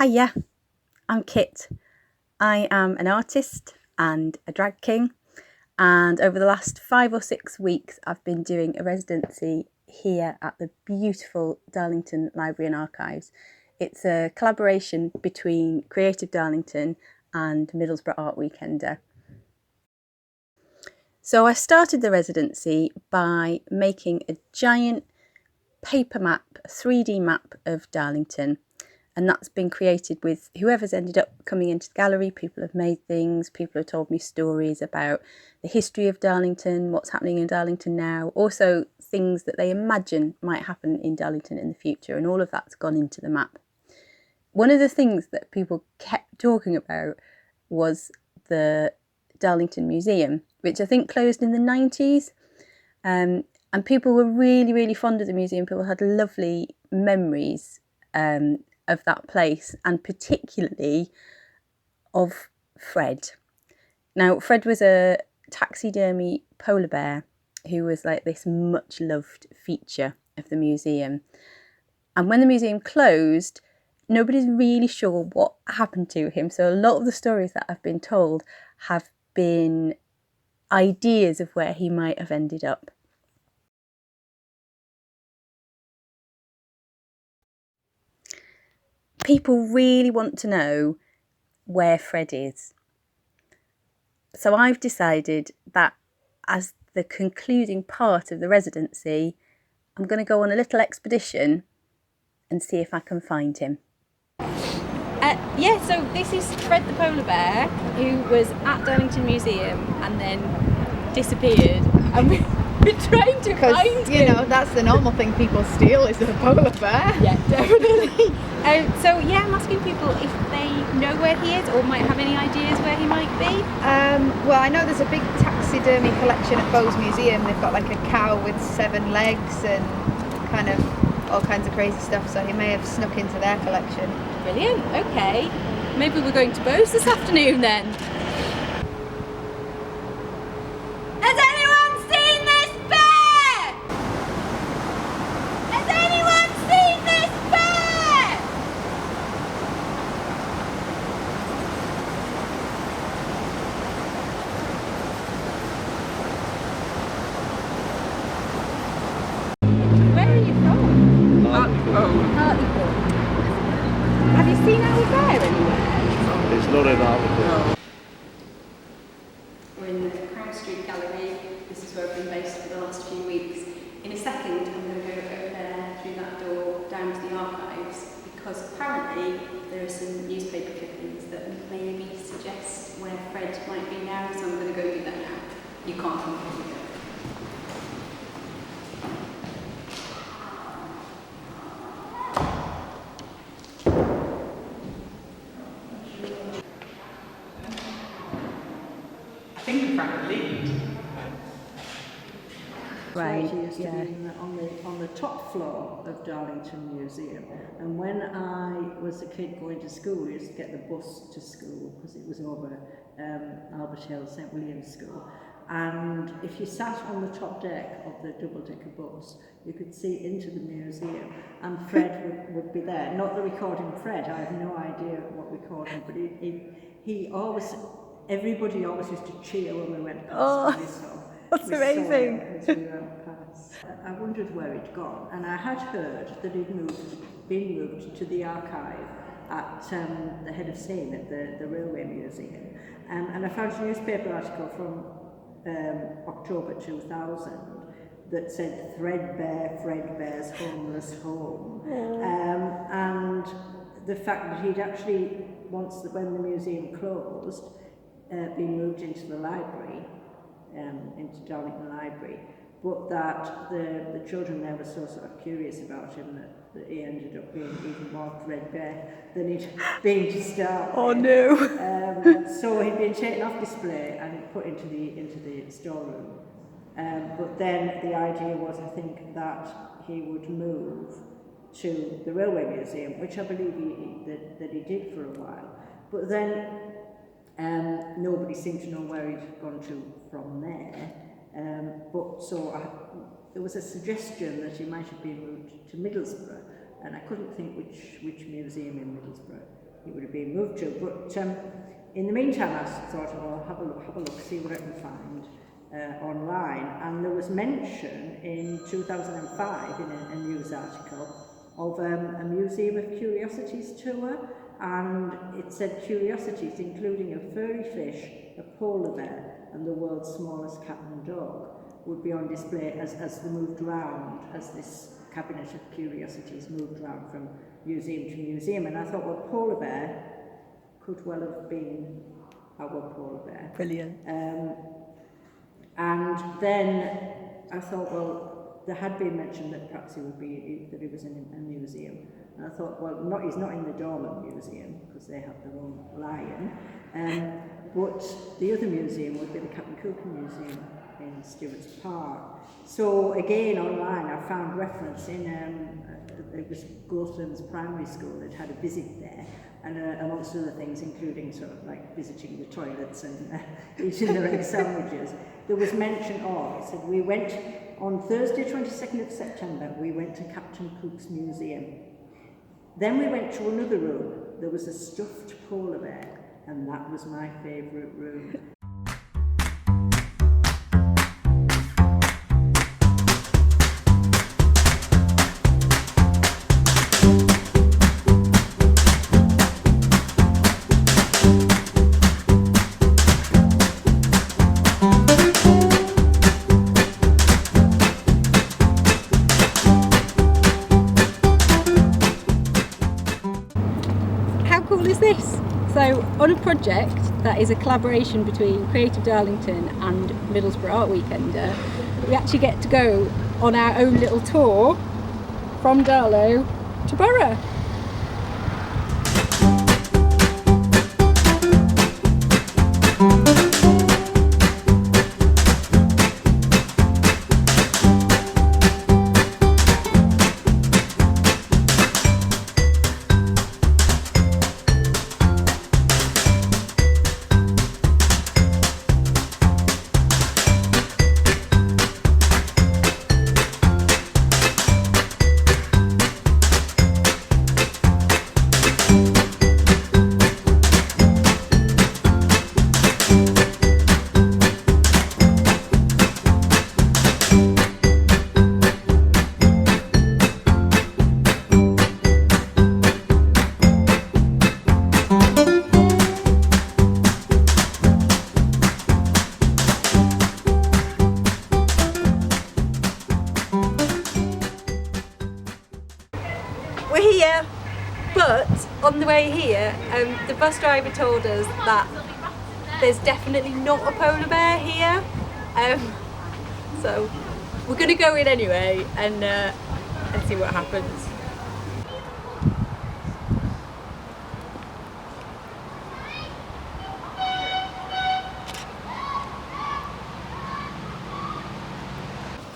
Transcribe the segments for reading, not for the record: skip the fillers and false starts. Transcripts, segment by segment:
Hiya, I'm Kit. I am an artist and a drag king, and over the last 5 or 6 weeks I've been doing a residency here at the beautiful Darlington Library and Archives. It's a collaboration between Creative Darlington and Middlesbrough Art Weekender. So I started the residency by making a giant paper map, a 3D map of Darlington. And that's been created with whoever's ended up coming into the gallery. People have made things, people have told me stories about the history of Darlington, what's happening in Darlington now, also things that they imagine might happen in Darlington in the future, and all of that's gone into the map. One of the things that people kept talking about was the Darlington Museum, which I think closed in the 90s. And people were really, really fond of the museum. People had lovely memories of that place, and particularly of Fred. Now, Fred was a taxidermy polar bear who was like this much loved feature of the museum. And when the museum closed, nobody's really sure what happened to him. So a lot of the stories that I've been told have been ideas of where he might have ended up. People really want to know where Fred is. So I've decided that as the concluding part of the residency, I'm going to go on a little expedition and see if I can find him. So this is Fred the polar bear, who was at Darlington Museum and then disappeared. And we're trying to find him. You know, that's the normal thing people steal is a polar bear. Yeah, definitely. I'm asking people if they know where he is or might have any ideas where he might be. Well, I know there's a big taxidermy collection at Bo's Museum. They've got like a cow with 7 legs and kind of all kinds of crazy stuff, so he may have snuck into their collection. Brilliant, okay. Maybe we're going to Bo's this afternoon then. Has anyone seen this bear? Has anyone seen this bear? Where are you from? Hartlepool. Have you seen our bear anywhere? It's not in Darlo. We're in the Crown Street Gallery. This is where I've been based for the last few weeks. In a second, I'm going to go over there through that door down to the archives, because apparently there are some newspaper clippings that maybe suggest where Fred might be now, so I'm going to go do that now. You can't come with me. I think in fact the lead. Right, It used to be on the top floor of Darlington Museum, and when I was a kid going to school, we used to get the bus to school because it was over Albert Hill, St William's School, and if you sat on the top deck of the double-decker bus, you could see into the museum, and Fred would be there. Not the recording Fred, I have no idea what recording, but he always, everybody always used to cheer when we went past the song. That's amazing. I wondered where he'd gone, and I had heard that he'd been moved to the archive at the head of Seine at the Railway Museum. And I found a newspaper article from October 2000 that said Fredbear's homeless home. And the fact that he'd actually, when the museum closed, been moved into the library, into Darlington Library, but that the children there were so sort of curious about him that he ended up being even more threadbare than he'd been to start. Oh no! So he'd been taken off display and put into the storeroom. But then the idea was, I think, that he would move to the Railway Museum, which I believe that he did for a while. But then nobody seemed to know where he'd gone to from there. There was a suggestion that he might have been moved to Middlesbrough, and I couldn't think which museum in Middlesbrough. it would have been moved to. But in the meantime, I thought, well, have a look, see what I can find online. And there was mention in 2005 in a news article of a Museum of Curiosities tour, and it said curiosities including a furry fish, a polar bear, and the world's smallest cat and dog would be on display as they moved round, as this cabinet of curiosities moved round from museum to museum. And I thought, well, polar bear could well have been our polar bear. Brilliant. And then I thought, well, there had been mention that perhaps that he was in a museum. And I thought, well, he's not in the Darlo Museum, because they have their own lion. But the other museum would be the Captain Cooper Museum in Stewart's Park. So again, online, I found reference in, it was Gothland's primary school that had a visit there, and amongst other things, including sort of like visiting the toilets and eating their egg sandwiches, there was mention of, it said, we went on Thursday 22nd of September, we went to Captain Cook's Museum. Then we went to another room, there was a stuffed polar bear, and that was my favourite room. So on a project that is a collaboration between Creative Darlington and Middlesbrough Art Weekender, we actually get to go on our own little tour from Darlo to Boro. We're here, but on the way here, the bus driver told us that there's definitely not a polar bear here. So we're going to go in anyway and see what happens.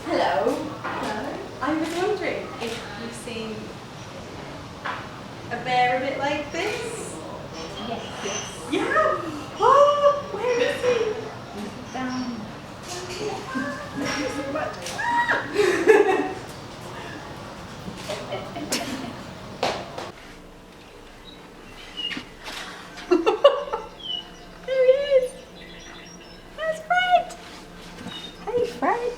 Hello. Hello. I was wondering if you've seen a bear a bit like this? Yes. Yeah! Oh, where is he? Down. There he is! That's Fred! Hey Fred!